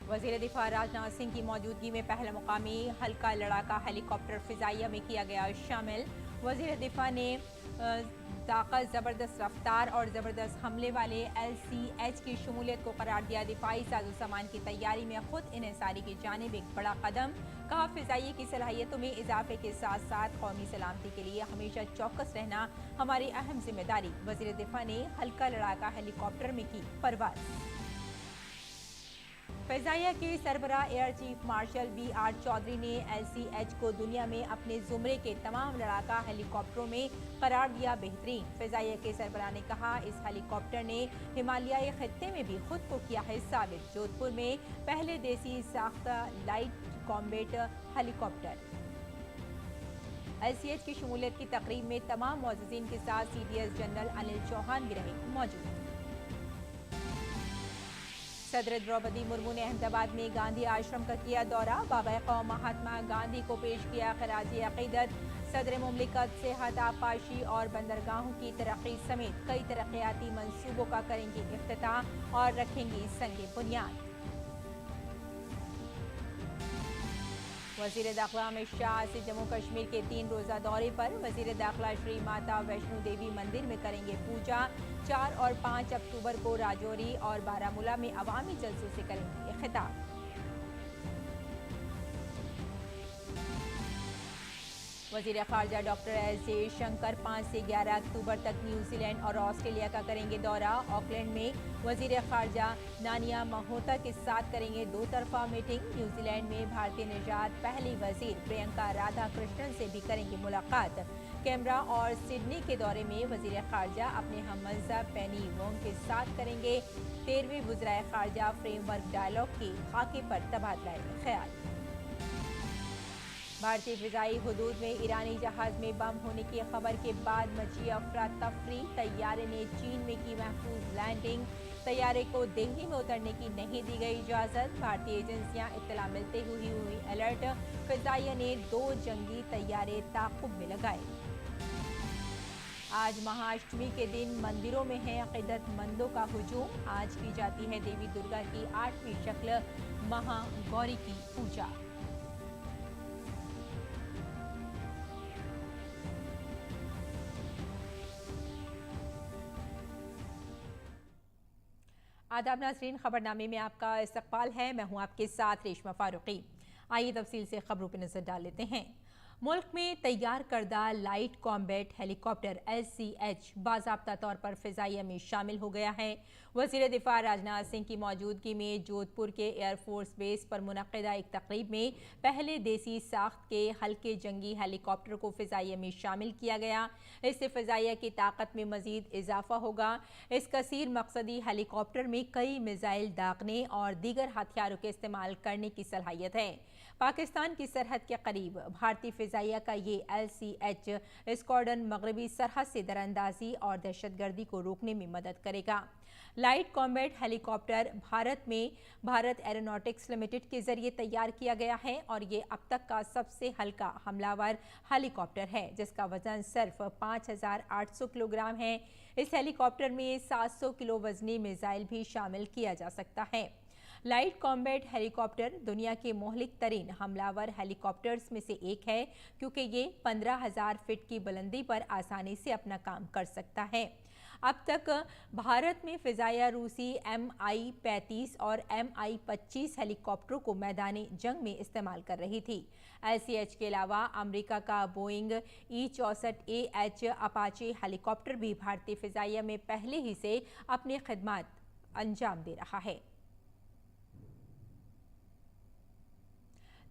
वज़ीर दिफा राजनाथ सिंह की मौजूदगी में पहला मुकामी हल्का लड़ाका हेलीकॉप्टर फिजाइया में किया गया शामिल। वज़ीर दिफा ने ताकत, ज़बरदस्त रफ्तार और ज़बरदस्त हमले वाले LCH की शमूलियत को करार दिया दिफाई साजो सामान की तैयारी में खुद इन्हिसारी की जानिब एक बड़ा कदम। कहा, फिजाइये की सलाहियतों में इजाफे के साथ साथ कौमी सलामती के लिए हमेशा चौकस रहना हमारी अहम जिम्मेदारी। वज़ीर दिफा ने हल्का लड़ाका हेलीकॉप्टर में की परवाज़। फ़िज़ाइया के सरबराह air chief marshal BR Chaudhary ने LCH को दुनिया में अपने ज़ुमरे के तमाम लड़ाका हेलीकॉप्टरों में करार दिया बेहतरीन। फ़िज़ाइया के सरबराह ने कहा, इस हेलीकॉप्टर ने हिमालयाई खित्ते में भी खुद को किया है साबित। जोधपुर में पहले देसी साख्ता लाइट कॉम्बैट हेलीकॉप्टर। LCH की शमूलियत की तकरीब में तमाम मौजूदीन के साथ CDS जनरल अनिल चौहान भी रहे मौजूद। सदर द्रौपदी मुर्मू ने अहमदाबाद में गांधी आश्रम का किया दौरा। बाबा कौम महात्मा गांधी को पेश किया खराजी अकीदत। सदर मुमलिकत सेहत, आबपाशी और बंदरगाहों की तरक्की समेत कई तरक्याती मंसूबों का करेंगी इफ्तिताह और रखेंगी संग बुनियाद। वज़ीर दाखिला अमित शाह से जम्मू कश्मीर के 3 रोज़ा दौरे पर। वज़ीर दाखिला श्री माता वैष्णो देवी मंदिर में करेंगे पूजा। 4 और 5 अक्टूबर को राजौरी और बारामूला में अवामी जलसों से करेंगे खिताब। वज़ीर ख़ारजा डॉक्टर एस जयशंकर 5 से 11 अक्टूबर तक न्यूजीलैंड और ऑस्ट्रेलिया का करेंगे दौरा। ऑकलैंड में वज़ीर ख़ारजा नानिया महोता के साथ करेंगे 2 तरफ़ा मीटिंग। न्यूजीलैंड में भारतीय निजात पहली वज़ीर प्रियंका राधाकृष्णन से भी करेंगे मुलाकात। कैमरा और सिडनी के दौरे में वज़ीर ख़ारजा अपने हममंसब पेनी वोंग के साथ करेंगे 13वीं वज़राए ख़ारजा फ्रेमवर्क डायलॉग के खाके पर तबादला ख्याल। भारतीय फ़िज़ाई हुदूद में ईरानी जहाज़ में बम होने की खबर के बाद मची अफरा तफरी। तैयारे ने चीन में की महफूज लैंडिंग। तैयारे को दिल्ली में उतरने की नहीं दी गई इजाज़त। भारतीय एजेंसियां इत्तला मिलते हुई अलर्ट। फ़िज़ाइया ने 2 जंगी तैयारे ताक़ुब में लगाए। आज महाअष्टमी के दिन मंदिरों में है अक़ीदतमंदों का हुजूम। आज की जाती है देवी दुर्गा की 8वीं शक्ल महागौरी की पूजा। आदाब नाज़रीन, खबरनामे में आपका इस्तक़बाल है। मैं हूँ आपके साथ रेशमा फारूकी। आइए तफसील से खबरों पर नजर डाल लेते हैं। मुल्क में तैयार करदा लाइट कॉम्बैट हेलीकॉप्टर LCH बाज़ाब्ता तौर पर फ़िज़ाइया में शामिल हो गया है। वज़ीर दिफा राजनाथ सिंह की मौजूदगी में जोधपुर के एयरफोर्स बेस पर मुनक़िदा एक तक़रीब में पहले देसी साख्त के हल्के जंगी हेलीकॉप्टर को फ़िज़ाइया में शामिल किया गया। इससे फ़िज़ाइया की ताकत में मज़ीद इजाफा होगा। इस कसीर मकसदी हेलीकॉप्टर में कई मिसाइल दागने और दीगर हथियारों के इस्तेमाल करने की सलाहियत है। पाकिस्तान की सरहद के करीब भारतीय फ़िज़ाइया का ये LCH स्क्वाड्रन मगरबी सरहद से दरअंदाजी और दहशतगर्दी को रोकने में मदद करेगा। लाइट कॉम्बैट हेलीकॉप्टर भारत में भारत एरोनॉटिक्स लिमिटेड के जरिए तैयार किया गया है और ये अब तक का सबसे हल्का हमलावर हेलीकॉप्टर है, जिसका वजन सिर्फ 5800 किलोग्राम है। इस हेलीकॉप्टर में 700 किलो वजनी मिसाइल भी शामिल किया जा सकता है। लाइट कॉम्बैट हेलीकॉप्टर दुनिया के मोहलिक तरीन हमलावर हेलीकॉप्टर्स में से एक है, क्योंकि ये 15,000 फीट की बुलंदी पर आसानी से अपना काम कर सकता है। अब तक भारत में फ़िज़ाइया रूसी Mi-35 और Mi-25 हेलीकॉप्टरों को मैदानी जंग में इस्तेमाल कर रही थी। LCH के अलावा अमेरिका का बोइंग E-64AH अपाचे हेलीकॉप्टर भी भारतीय फ़िज़ाइया में पहले ही से अपनी खिदमत अंजाम दे रहा है।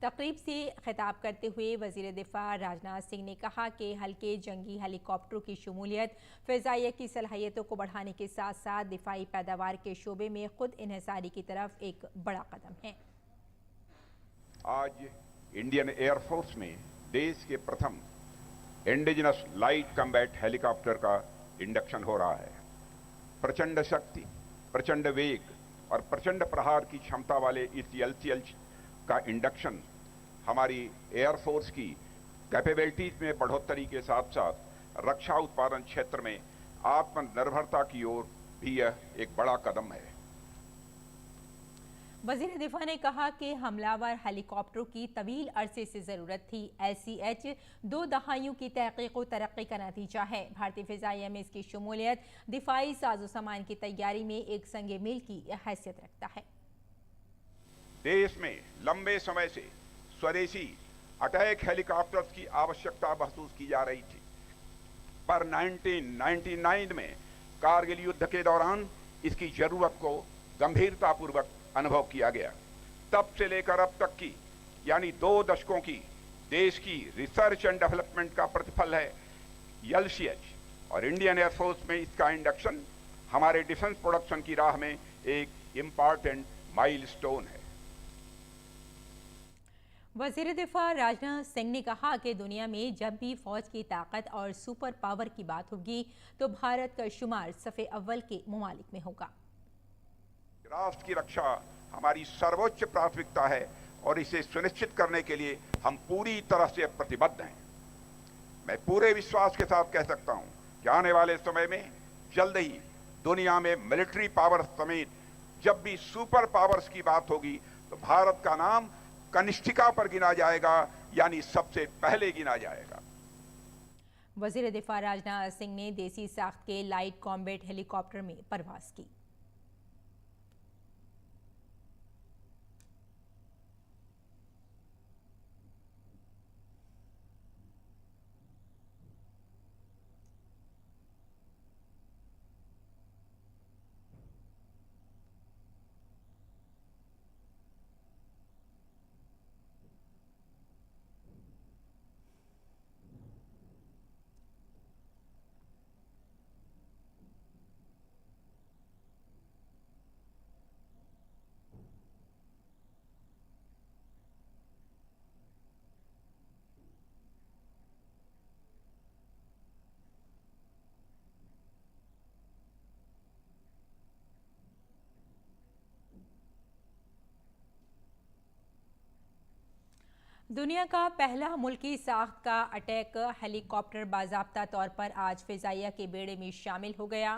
तकरीब से खिताब करते हुए वज़ीर दिफा राजनाथ सिंह ने कहा कि हल्के जंगी हेलीकॉप्टरों की शमूलियत फ़िज़ाइया की सलाहियतों को बढ़ाने के साथ साथ दिफाई पैदावार के शोबे में खुद इन्हिसारी की तरफ एक बड़ा कदम है। आज इंडियन एयरफोर्स में देश के प्रथम इंडिजिनस लाइट कॉम्बैट हेलीकॉप्टर का इंडक्शन हो रहा है। प्रचंड शक्ति, प्रचंड वेग और प्रचंड प्रहार की क्षमता वाले इस LCL का इंडक्शन हमारी एयरफोर्स की कैपेबिलिटीज में बढ़ोतरी के साथ साथ रक्षा उत्पादन क्षेत्र में आत्मनिर्भरता की ओर भी यह एक बड़ा कदम है। वजीर दिफा ने कहा कि हमलावर हेलीकॉप्टरों की तवील अरसे से जरूरत थी। LCH 2 दहाइयों की तहकीक व तरक्की का नतीजा है। भारतीय फिजाइया में इसकी शमूलियत दिफाई साजो सामान की तैयारी में एक संगे मील की हैसियत रखता है। देश में लंबे समय से स्वदेशी अटैक हेलीकॉप्टर्स की आवश्यकता महसूस की जा रही थी, पर 1999 में कारगिल युद्ध के दौरान इसकी जरूरत को गंभीरतापूर्वक अनुभव किया गया। तब से लेकर अब तक की यानी 2 दशकों की देश की रिसर्च एंड डेवलपमेंट का प्रतिफल है LCH, और इंडियन एयरफोर्स में इसका इंडक्शन हमारे डिफेंस प्रोडक्शन की राह में एक इंपॉर्टेंट माइलस्टोन है। वजीर दिफा राजनाथ सिंह ने कहा कि दुनिया में जब भी फौज की ताकत और सुपर पावर की बात होगी तो भारत का शुमार सफ़े अव्वल के ममालिक में होगा। राष्ट्र की रक्षा हमारी सर्वोच्च प्राथमिकता है और इसे सुनिश्चित करने के लिए हम पूरी तरह से प्रतिबद्ध हैं। मैं पूरे विश्वास के साथ कह सकता हूं कि आने वाले समय में जल्द ही दुनिया में मिलिट्री पावर समेत जब भी सुपर पावर्स की बात होगी तो भारत का नाम कनिष्ठिका पर गिना जाएगा, यानी सबसे पहले गिना जाएगा। वजीर दिफा राजनाथ सिंह ने देसी साख्त के लाइट कॉम्बैट हेलीकॉप्टर में परवाज की। दुनिया का पहला मुल्की साख्त का अटैक हेलीकॉप्टर बाज़ाब्ता तौर पर आज फिजाइया के बेड़े में शामिल हो गया।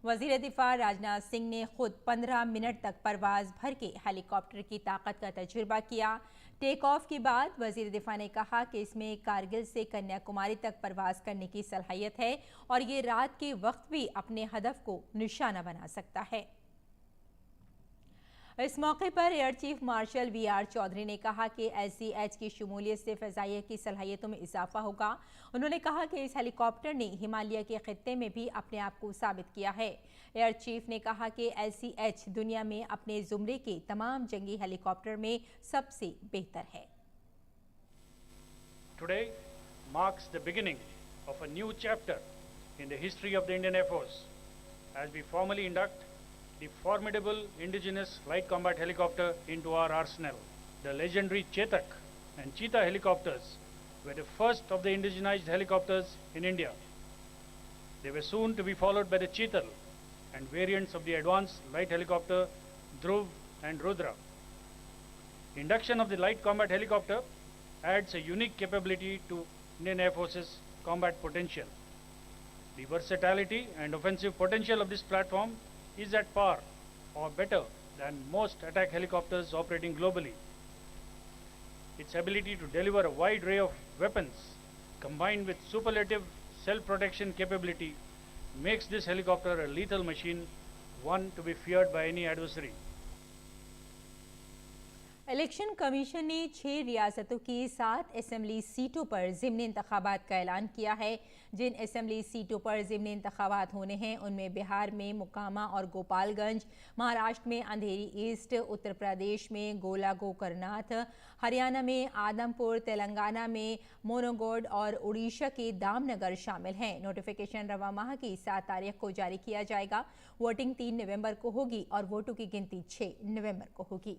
वजीर दिफा राजनाथ सिंह ने खुद 15 मिनट तक परवाज भर के हेलीकॉप्टर की ताकत का तजुर्बा किया। टेक ऑफ के बाद वजीर दिफा ने कहा कि इसमें कारगिल से कन्याकुमारी तक परवाज करने की सलाहियत है और ये रात के वक्त भी अपने हदफ को निशाना बना सकता है। इस मौके पर air chief marshal VR Chaudhari ने कहा कि LCH की शमूलियत से फ़ज़ाइया की सलाहियतों में इजाफा होगा। उन्होंने कहा कि इस हेलीकॉप्टर ने हिमालय के खित्ते में भी अपने आप को साबित किया है। एयर चीफ ने कहा कि LCH दुनिया में अपने ज़ुमरे के तमाम जंगी हेलीकॉप्टर में सबसे बेहतर है। Today marks the beginning of a new chapter in the history of the Indian Air Force as we formally induct the formidable indigenous light combat helicopter into our arsenal. The legendary Chetak and Cheetah helicopters were the first of the indigenized helicopters in India. They were soon to be followed by the Cheetal and variants of the advanced light helicopter Dhruv and Rudra. Induction of the light combat helicopter adds a unique capability to Indian Air Force's combat potential. The versatility and offensive potential of this platform is at par or better than most attack helicopters operating globally. Its ability to deliver a wide array of weapons combined with superlative self-protection capability makes this helicopter a lethal machine, one to be feared by any adversary. Election commission ने 6 रियासतों की 7 assembly सीटों पर ज़िमनी इंतखाबात का ऐलान किया है। जिन असेंबली सीटों पर ज़िमनी इंतखाबात होने हैं उनमें बिहार में मुकामा और गोपालगंज, महाराष्ट्र में अंधेरी ईस्ट, उत्तर प्रदेश में गोला गोकरनाथ, हरियाणा में आदमपुर, तेलंगाना में मोनोगोड और उड़ीसा के दामनगर शामिल हैं। नोटिफिकेशन रवा माह की 7 तारीख को जारी किया जाएगा। वोटिंग 3 नवंबर को होगी और वोटों की गिनती 6 नवंबर को होगी।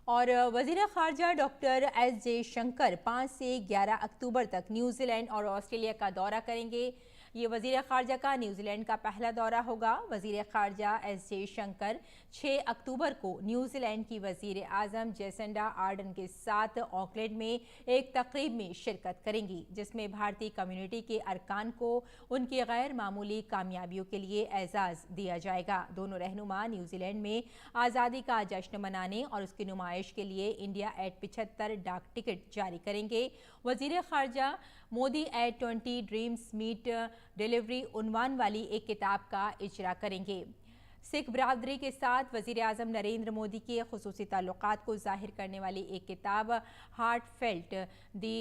और वज़ीर ख़ारजा डॉक्टर S. जयशंकर 5 से 11 अक्टूबर तक न्यूजीलैंड और ऑस्ट्रेलिया का दौरा करेंगे। ये वजीर खारजा का न्यूजीलैंड का पहला दौरा होगा। वजीर खारजा एस जयशंकर 6 अक्टूबर को न्यूजीलैंड की वजीर आजम जेसिंडा आर्डन के साथ ऑकलैंड में एक तकरीब में शिरकत करेंगी, जिसमें भारतीय कम्युनिटी के अरकान को उनकी गैर मामूली कामयाबियों के लिए एजाज दिया जाएगा। दोनों रहनुमा न्यूजीलैंड में आज़ादी का जश्न मनाने और उसकी नुमाइश के लिए इंडिया एट 75 डाक टिकट जारी करेंगे। वजीर खारजा Modi at 20 dreams meet delivery उन्वान वाली एक किताब का इजरा करेंगे। सिख बरादरी के साथ वजीर आजम नरेंद्र मोदी के खुसूसी ताल्लुकात को जाहिर करने वाली एक किताब heart felt the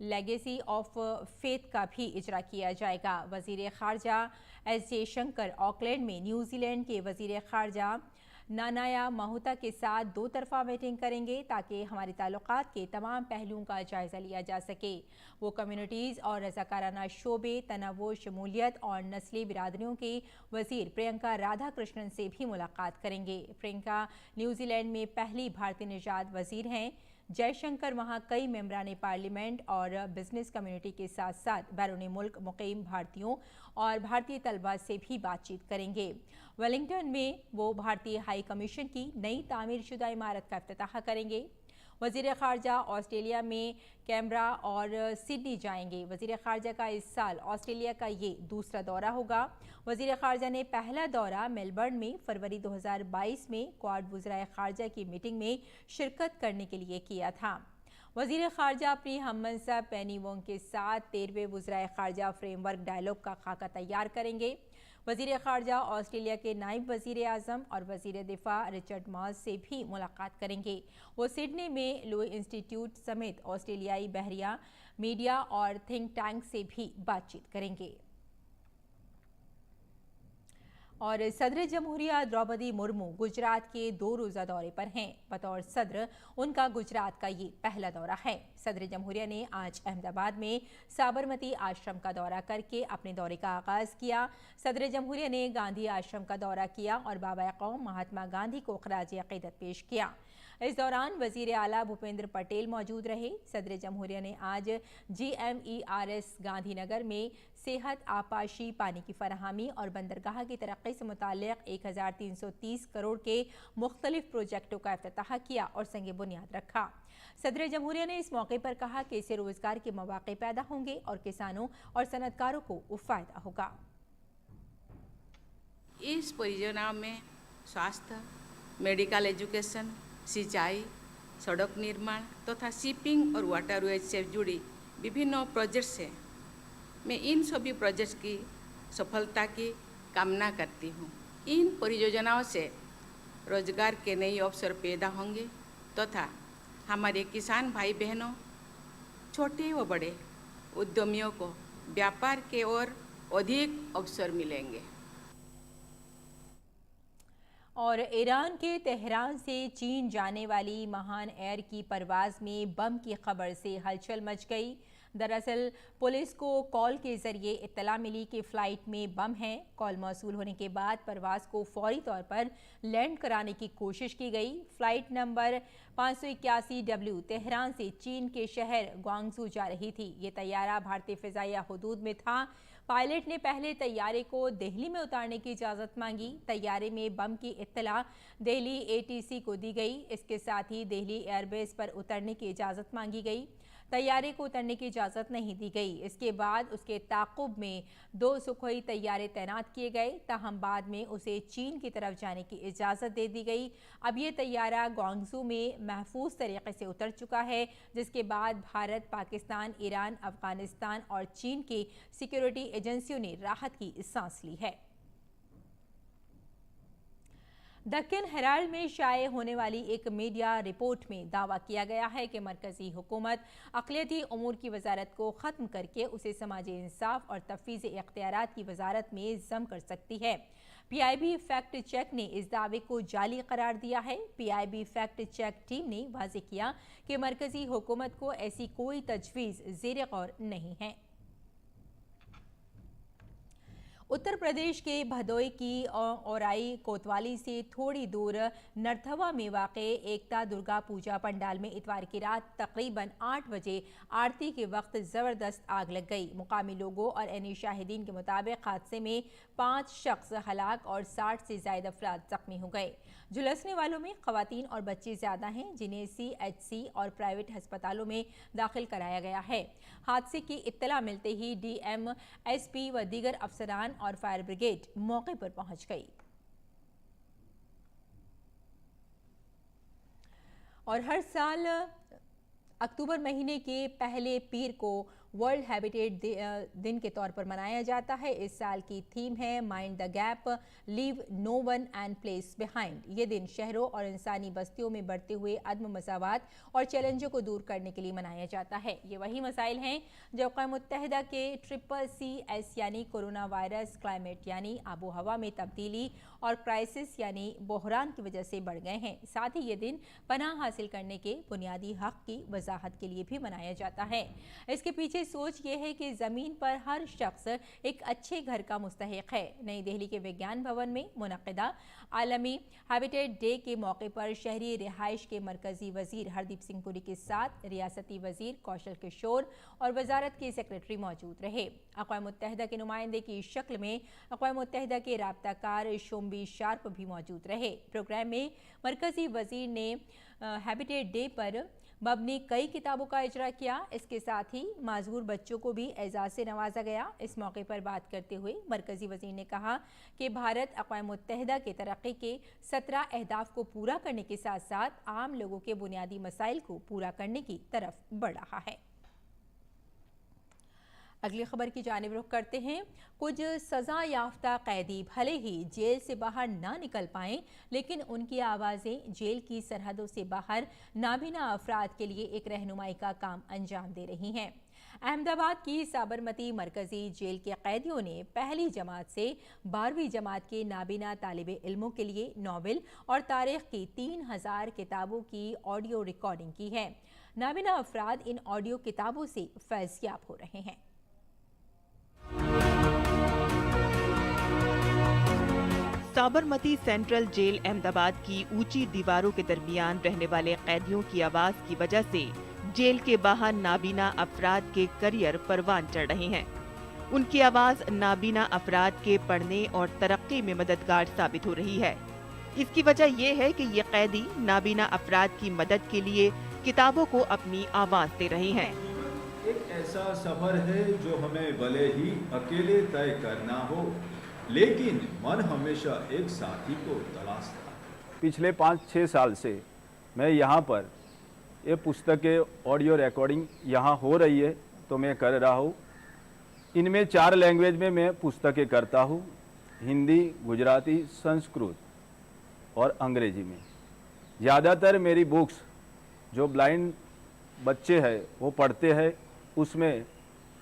legacy of faith का भी इजरा किया जाएगा। वजीर खारजा एस जयशंकर ऑकलैंड में न्यूजीलैंड के वजीर खारजा नानाया महोता के साथ 2 तरफा मीटिंग करेंगे, ताकि हमारे ताल्लुकात के तमाम पहलुओं का जायजा लिया जा सके। वो कम्युनिटीज़ और रज़ाकाराना शोबे, तनव्वुर, शमूलियत और नस्ली बिरादरियों की वज़ीर प्रियंका राधाकृष्णन से भी मुलाकात करेंगे। प्रियंका न्यूजीलैंड में पहली भारतीय निजात वज़ीर हैं। जयशंकर वहाँ कई मेंबरान पार्लियामेंट और बिजनेस कम्युनिटी के साथ साथ बैरून मुल्क मुकीम भारतीयों और भारतीय तलबा से भी बातचीत करेंगे। वेलिंगटन में वो भारतीय हाई कमीशन की नई तामीरशुदा इमारत का इफ्तिताह करेंगे। वज़ीर खारजा ऑस्ट्रेलिया में कैनबरा और सिडनी जाएंगे। वज़ीर खारजा का इस साल ऑस्ट्रेलिया का ये दूसरा दौरा होगा। वज़ीर खारजा ने पहला दौरा मेलबर्न में फरवरी 2022 में क्वाड वज़राए खारजा की मीटिंग में शिरकत करने के लिए किया था। वज़ीर खारजा अपनी हममनसब पेनी वोंग के साथ 13वें वज़राए खारजा फ्रेमवर्क डायलॉग का खाका तैयार करेंगे। वज़ीर खारजा ऑस्ट्रेलिया के नायब वज़ीर आज़म और वज़ीर दिफा रिचर्ड मार्स से भी मुलाकात करेंगे। वो सिडनी में लुई इंस्टीट्यूट समेत ऑस्ट्रेलियाई बहरिया, मीडिया और थिंक टैंक से भी बातचीत करेंगे। और सदर जमहूरिया द्रौपदी मुर्मू गुजरात के 2 रोज़ा दौरे पर हैं। बतौर सदर उनका गुजरात का ये पहला दौरा है। सदर जमहूरिया ने आज अहमदाबाद में साबरमती आश्रम का दौरा करके अपने दौरे का आगाज़ किया। सदर जमहूरिया ने गांधी आश्रम का दौरा किया और बाबा कौम महात्मा गांधी को खराज अक़ीदत पेश किया। इस दौरान वज़ीर आला भूपेंद्र पटेल मौजूद रहे। सदर जमहूरिया ने आज GMERS गांधीनगर में सेहत, आपाशी, पानी की फराहमी और बंदरगाह की तरक्की से मुताल्लिक़ 1330 करोड़ के मुख्तलिफ प्रोजेक्टों का इफ्तिताह किया और संग बुनियाद रखा। सदर जमहूरिया ने इस मौके पर कहा कि इससे रोज़गार के मौक़े पैदा होंगे और किसानों और सनअतकारों को फ़ायदा होगा। इस परियोजना में स्वास्थ्य, मेडिकल एजुकेशन, सिंचाई, सड़क निर्माण तथा शिपिंग और वाटरवेज से जुड़ी विभिन्न प्रोजेक्ट्स हैं। मैं इन सभी प्रोजेक्ट्स की सफलता की कामना करती हूँ। इन परियोजनाओं से रोजगार के नए अवसर पैदा होंगे तथा हमारे किसान भाई बहनों, छोटे व बड़े उद्यमियों को व्यापार के और अधिक अवसर मिलेंगे। और ईरान के तेहरान से चीन जाने वाली महान एयर की परवाज़ में बम की खबर से हलचल मच गई। दरअसल पुलिस को कॉल के ज़रिए इत्तला मिली कि फ़्लाइट में बम है। कॉल मौसूल होने के बाद परवाज़ को फौरी तौर पर लैंड कराने की कोशिश की गई। फ़्लाइट नंबर 581W तेहरान से चीन के शहर ग्वांगझू जा रही थी। ये तैयारा भारतीय फ़िज़ाइया हुदूद में था। पायलट ने पहले तैयारे को दिल्ली में उतारने की इजाज़त मांगी। तैयारे में बम की इत्तला दिल्ली ATC को दी गई। इसके साथ ही दिल्ली एयरबेस पर उतरने की इजाज़त मांगी गई। तैयारे को उतरने की इजाज़त नहीं दी गई। इसके बाद उसके ताक़ुब में 2 सुखोई तैयारे तैनात किए गए, ताहम बाद में उसे चीन की तरफ जाने की इजाज़त दे दी गई। अब ये तैयारा ग्वांगझू में महफूज तरीके से उतर चुका है, जिसके बाद भारत, पाकिस्तान, ईरान, अफ़गानिस्तान और चीन की सिक्योरिटी एजेंसियों ने राहत की सांस ली है। दक्कन हेराल्ड में शाये होने वाली एक मीडिया रिपोर्ट में दावा किया गया है कि मरकज़ी हुकूमत अक़लियती उमूर की वजारत को ख़त्म करके उसे समाजी इंसाफ और तफ़वीज़ इख्तियारात की वजारत में ज़म कर सकती है। PIB फैक्ट चेक ने इस दावे को जाली करार दिया है। PIB फैक्ट चेक टीम ने वाज़ेह किया कि मरकज़ी हुकूमत को ऐसी कोई तजवीज़ ज़ेर गौर नहीं है। उत्तर प्रदेश के भदोई की औराई कोतवाली से थोड़ी दूर नरथवा में वाक़े एकता दुर्गा पूजा पंडाल में इतवार की रात तकरीबन 8 बजे आरती के वक्त ज़बरदस्त आग लग गई। मुकामी लोगों और एनी शाहिदीन के मुताबिक हादसे में 5 शख्स हलाक और 60 से ज़ायद अफराद जख्मी हो गए। झुलसने वालों में ख़वातीन और बच्चे ज़्यादा हैं, जिन्हें CHC और प्राइवेट अस्पतालों में दाखिल कराया गया है। हादसे की इत्तला मिलते ही DM, SP व दीगर अफसरान और फायर ब्रिगेड मौके पर पहुंच गई। और हर साल अक्टूबर महीने के पहले पीर को वर्ल्ड हैबिटेट दिन के तौर पर मनाया जाता है। इस साल की थीम है mind the gap, leave no one and place behind. ये दिन शहरों और इंसानी बस्तियों में बढ़ते हुए अदम मसावात और चैलेंजों को दूर करने के लिए मनाया जाता है। ये वही मसाइल हैं जो अक़वाम मुत्तहिदा के CCC यानी कोरोना वायरस, क्लाइमेट यानी आबो हवा में तब्दीली और क्राइसिस यानी बहरान की वजह से बढ़ गए हैं। साथ ही ये दिन पनाह हासिल करने के बुनियादी हक की वजाहत के लिए भी मनाया जाता है। इसके पीछे सोच ये है कि ज़मीन पर हर शख्स एक अच्छे घर का मुस्तहिक है। नई दिल्ली के विज्ञान भवन में मुनक़िदा आलमी हैबिटेट डे के मौके पर शहरी रिहाइश के मरकज़ी वज़ीर हरदीप सिंह पुरी के साथ रियासती वज़ीर कौशल किशोर और वजारत के सेक्रेटरी मौजूद रहे। अक़वाम मुत्तहिदा के नुमाइंदे की शक्ल में अक़वाम मुत्तहिदा के राब्ताकार शोम्बी शार्प भी मौजूद रहे। प्रोग्राम में मरकज़ी वज़ीर ने हैबिटेट डे पर मबनी कई किताबों का इजरा किया। इसके साथ ही माजूर बच्चों को भी एजाज़ से नवाजा गया। इस मौके पर बात करते हुए मरकज़ी वज़ीर ने कहा कि भारत अक़वाम मुत्तहिदा के तरक्की के 17 अहदाफ को पूरा करने के साथ साथ आम लोगों के बुनियादी मसाइल को पूरा करने की तरफ बढ़ रहा है। अगली खबर की जानिब रुख करते हैं। कुछ सज़ा याफ्ता कैदी भले ही जेल से बाहर ना निकल पाएं, लेकिन उनकी आवाज़ें जेल की सरहदों से बाहर नाबीना अफराद के लिए एक रहनुमाई का काम अंजाम दे रही हैं। अहमदाबाद की साबरमती मरकज़ी जेल के कैदियों ने पहली जमात से 12वीं जमात के नाबीना तालिबे इल्मों के लिए नॉवेल और तारीख़ की 3000 किताबों की ऑडियो रिकॉर्डिंग की है। नाबीना अफराद इन ऑडियो किताबों से फैज़याब हो रहे हैं। साबरमती सेंट्रल जेल अहमदाबाद की ऊंची दीवारों के दरमियान रहने वाले कैदियों की आवाज की वजह से जेल के बाहर नाबीना अफराद के करियर परवान चढ़ रहे हैं। उनकी आवाज नाबीना अफराद के पढ़ने और तरक्की में मददगार साबित हो रही है। इसकी वजह यह है कि ये कैदी नाबीना अफराद की मदद के लिए किताबों को अपनी आवाज दे रहे हैं। एक ऐसा सफर है जो हमें भले ही अकेले तय करना हो, लेकिन मन हमेशा एक साथी को तलाशता है। पिछले 5-6 साल से मैं यहाँ पर ये पुस्तकें ऑडियो रिकॉर्डिंग यहाँ हो रही है तो मैं कर रहा हूँ। इनमें 4 लैंग्वेज में मैं पुस्तकें करता हूँ, हिंदी, गुजराती, संस्कृत और अंग्रेजी में। ज़्यादातर मेरी बुक्स जो ब्लाइंड बच्चे हैं वो पढ़ते हैं, उसमें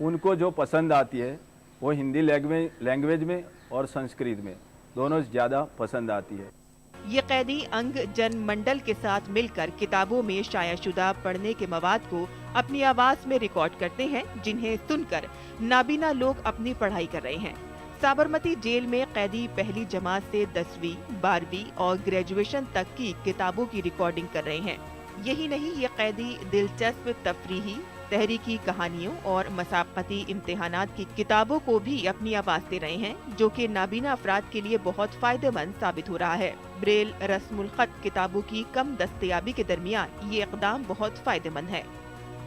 उनको जो पसंद आती है वो हिंदी लैंग्वेज में और संस्कृत में दोनों ज़्यादा पसंद आती है। ये कैदी अंग जन मंडल के साथ मिलकर किताबों में शायाशुदा पढ़ने के मवाद को अपनी आवाज में रिकॉर्ड करते हैं, जिन्हें सुनकर नाबीना लोग अपनी पढ़ाई कर रहे हैं। साबरमती जेल में कैदी पहली जमात से 10वीं, 12वीं और ग्रेजुएशन तक की किताबों की रिकॉर्डिंग कर रहे हैं। यही नहीं, ये कैदी दिलचस्प तफरीही, तहरीकी कहानियों और मसाक़ती इम्तिहानात की किताबों को भी अपनी आवाज दे रहे हैं, जो कि नाबीना अफराद के लिए बहुत फायदेमंद साबित हो रहा है। ब्रेल रस्मुल खत किताबों की कम दस्तयाबी के दरमियान ये इक़दाम बहुत फायदेमंद है।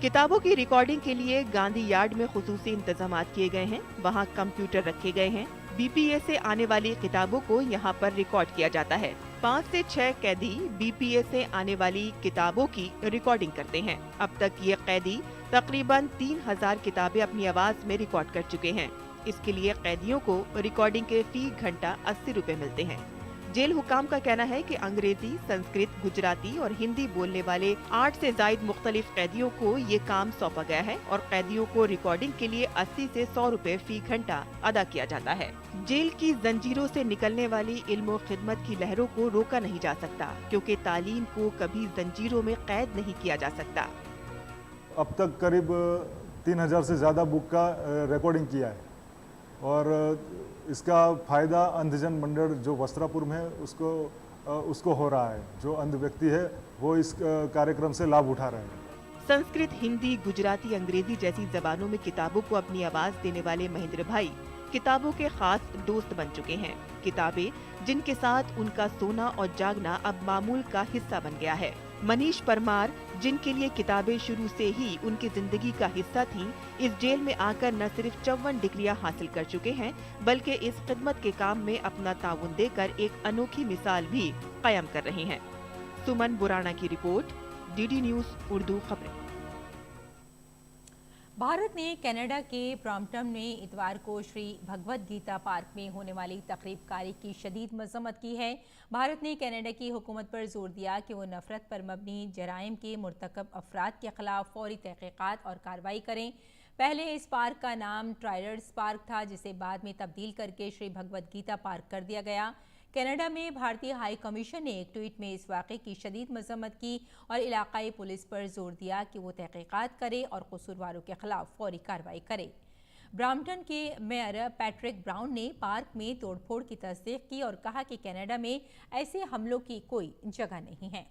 किताबों की रिकॉर्डिंग के लिए गांधी यार्ड में खुसूसी इंतजाम किए गए हैं। वहाँ कंप्यूटर रखे गए हैं। BPA से आने वाली किताबों को यहाँ पर रिकॉर्ड किया जाता है। 5 से 6 कैदी BPA से आने वाली किताबों की रिकॉर्डिंग करते हैं। अब तक ये कैदी तकरीबन 3000 किताबें अपनी आवाज में रिकॉर्ड कर चुके हैं। इसके लिए कैदियों को रिकॉर्डिंग के फी घंटा 80 रुपए मिलते हैं। जेल हुकाम का कहना है कि अंग्रेजी, संस्कृत, गुजराती और हिंदी बोलने वाले 8 से ज़ायद मुख्तलिफ कैदियों को ये काम सौंपा गया है और कैदियों को रिकॉर्डिंग के लिए 80 से 100 रुपए फी घंटा अदा किया जाता है। जेल की जंजीरों से निकलने वाली इल्म और खिदमत की लहरों को रोका नहीं जा सकता, क्योंकि तालीम को कभी जंजीरों में कैद नहीं किया जा सकता। अब तक करीब 3000 से ज़्यादा बुक का रिकॉर्डिंग किया है और इसका फ़ायदा अंधजन मंडल जो वस्त्रापुर में है उसको हो रहा है। जो अंध व्यक्ति है वो इस कार्यक्रम से लाभ उठा रहे हैं। संस्कृत, हिंदी, गुजराती, अंग्रेजी जैसी जबानों में किताबों को अपनी आवाज देने वाले महेंद्र भाई किताबों के खास दोस्त बन चुके हैं। किताबें जिनके साथ उनका सोना और जागना अब मामूल का हिस्सा बन गया है। मनीष परमार, जिनके लिए किताबें शुरू से ही उनकी जिंदगी का हिस्सा थीं, इस जेल में आकर न सिर्फ 54 डिग्रियां हासिल कर चुके हैं, बल्कि इस खिदमत के काम में अपना ताउन देकर एक अनोखी मिसाल भी कायम कर रहे हैं। सुमन बुराना की रिपोर्ट, डीडी न्यूज उर्दू खबरें। भारत ने कनाडा के ब्रॉम्पटन में इतवार को श्री भगवद गीता पार्क में होने वाली तकरीबकारी की शदीद मजम्मत की है। भारत ने कनाडा की हुकूमत पर जोर दिया कि वो नफरत पर मबनी जराइम के मुर्तकब अफराद के खिलाफ फौरी तहकीकात और कार्रवाई करें। पहले इस पार्क का नाम ट्राइडर्स पार्क था, जिसे बाद में तब्दील करके श्री भगवद गीता पार्क कर दिया गया। कनाडा में भारतीय हाई कमीशन ने एक ट्वीट में इस वाक़े की शदीद मजम्मत की और इलाकाई पुलिस पर जोर दिया कि वो तहकीकात करे और कसूरवारों के खिलाफ फौरी कार्रवाई करे। ब्रॉम्पटन के मेयर पैट्रिक ब्राउन ने पार्क में तोड़फोड़ की तस्दीक की और कहा कि कनाडा में ऐसे हमलों की कोई जगह नहीं है।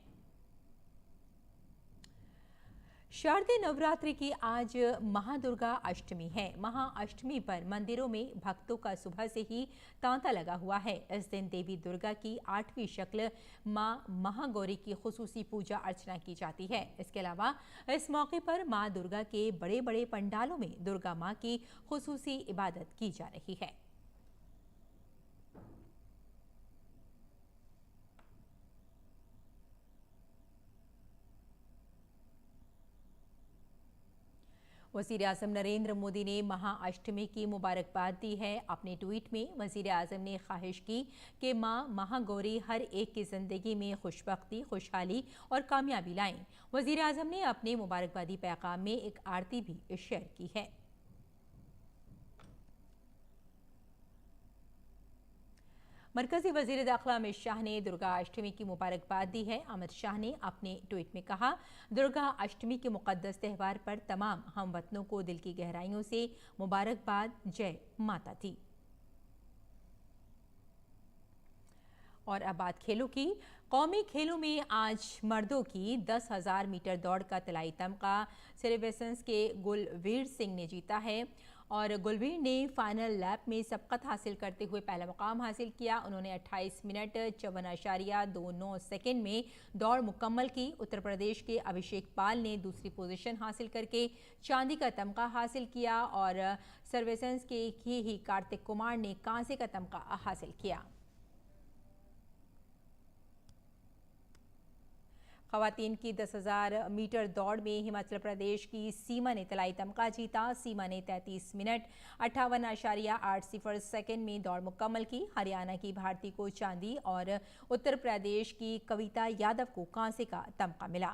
शारदीय नवरात्रि की आज महादुर्गा अष्टमी है। महाअष्टमी पर मंदिरों में भक्तों का सुबह से ही तांता लगा हुआ है। इस दिन देवी दुर्गा की 8वीं शक्ल मां महागौरी की खुसूसी पूजा अर्चना की जाती है। इसके अलावा इस मौके पर मां दुर्गा के बड़े बड़े पंडालों में दुर्गा मां की खुसूसी इबादत की जा रही है। वज़ीर आज़म नरेंद्र मोदी ने महाअष्टमी की मुबारकबाद दी है। अपने ट्वीट में वज़ीर आज़म ने ख्वाहिश की कि माँ महागौरी हर एक की ज़िंदगी में खुशबख्ती, खुशहाली और कामयाबी लाएं। वज़ीर आज़म ने अपने मुबारकबादी पैगाम में एक आरती भी शेयर की है। मरकजी वज़ीर दाखिला अमित शाह ने दुर्गा अष्टमी की मुबारकबाद दी है। अमित शाह ने अपने ट्वीट में कहा, दुर्गा अष्टमी के मुक़द्दस त्यौहार पर तमाम हमवतनों को दिल की गहराइयों से मुबारकबाद। जय माता दी। और अब बात खेलों की। कौमी खेलों में आज मर्दों की 10,000 मीटर दौड़ का तलाई तमगा सर्विसेज के गुलवीर सिंह ने जीता है और गुलवीर ने फाइनल लैप में सबकत हासिल करते हुए पहला मुकाम हासिल किया। उन्होंने 28 मिनट 54.29 सेकंड में दौड़ मुकम्मल की। उत्तर प्रदेश के अभिषेक पाल ने दूसरी पोजीशन हासिल करके चांदी का तमगा हासिल किया और सर्विसेज के ही कार्तिक कुमार ने कांसे का तमगा हासिल किया। ख़वातीन की 10,000 मीटर दौड़ में हिमाचल प्रदेश की सीमा ने तलाई तमगा जीता। सीमा ने 33 मिनट 58.80 सेकंड में दौड़ मुकम्मल की। हरियाणा की भारती को चांदी और उत्तर प्रदेश की कविता यादव को कांसे का तमगा मिला।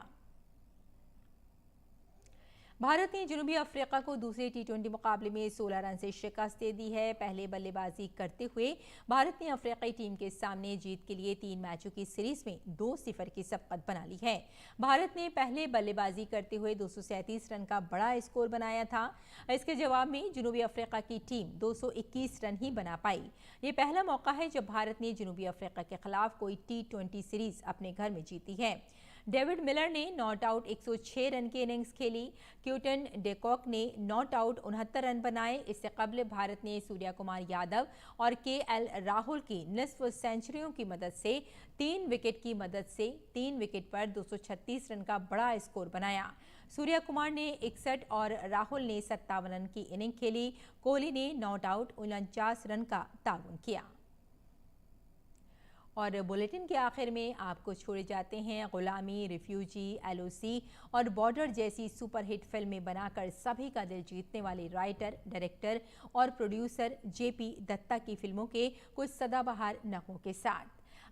भारत ने जनूबी अफ्रीका को दूसरे T20 मुकाबले में 16 रन से शिकस्त दे दी है। पहले बल्लेबाजी करते हुए भारत ने अफ्रीकी टीम के सामने जीत के लिए 3 मैचों की सीरीज में 2-0 की सबकत बना ली है। भारत ने पहले बल्लेबाजी करते हुए 237 रन का बड़ा स्कोर बनाया था। इसके जवाब में जनूबी अफ्रीका की टीम 221 रन ही बना पाई। ये पहला मौका है जब भारत ने जनूबी अफ्रीका के खिलाफ कोई T20 सीरीज अपने घर में जीती है। डेविड मिलर ने नॉट आउट 106 रन की इनिंग्स खेली। क्यूटन डेकॉक ने नॉट आउट 69 रन बनाए। इससे कबल भारत ने सूर्या कुमार यादव और KL राहुल की निस्फ सेंचुरियों की मदद से 3 विकेट पर 236 रन का बड़ा स्कोर बनाया। सूर्या कुमार ने 61 और राहुल ने 57 रन की इनिंग खेली। कोहली ने नॉट आउट 49 रन का ताउन किया। और बुलेटिन के आखिर में आपको छोड़े जाते हैं गुलामी, रिफ्यूजी, LOC और बॉर्डर जैसी सुपरहिट फिल्में बनाकर सभी का दिल जीतने वाले राइटर, डायरेक्टर और प्रोड्यूसर JP दत्ता की फिल्मों के कुछ सदाबहार नगमों के साथ।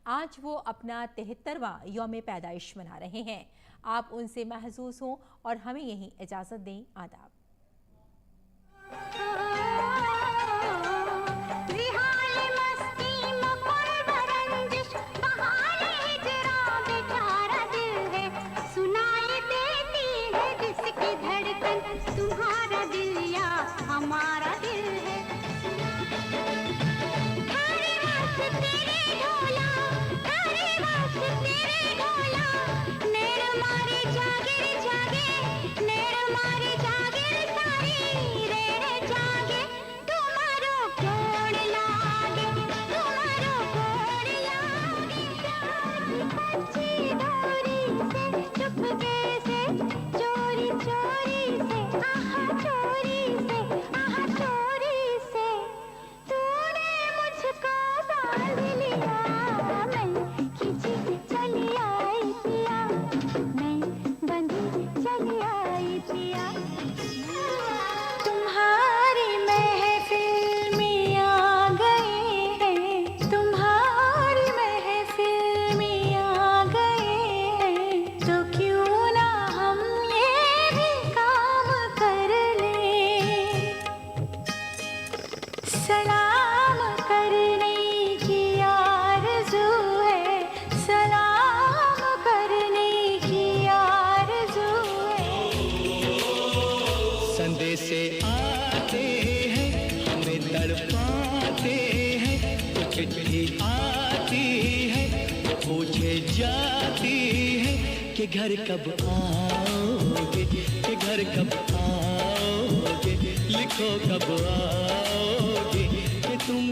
आज वो अपना 73वां यौम पैदाइश मना रहे हैं। आप उनसे महसूस हों और हमें यहीं इजाज़त दें। आदाब। तुम्हारा दिल या हमारा दिल है। से आते हैं हमें तड़पाते हैं, तो चिट्ठी आती है तो पूछे जाती है कि घर कब आओगे, कि घर कब आओगे, लिखो कब आओगे कि तुम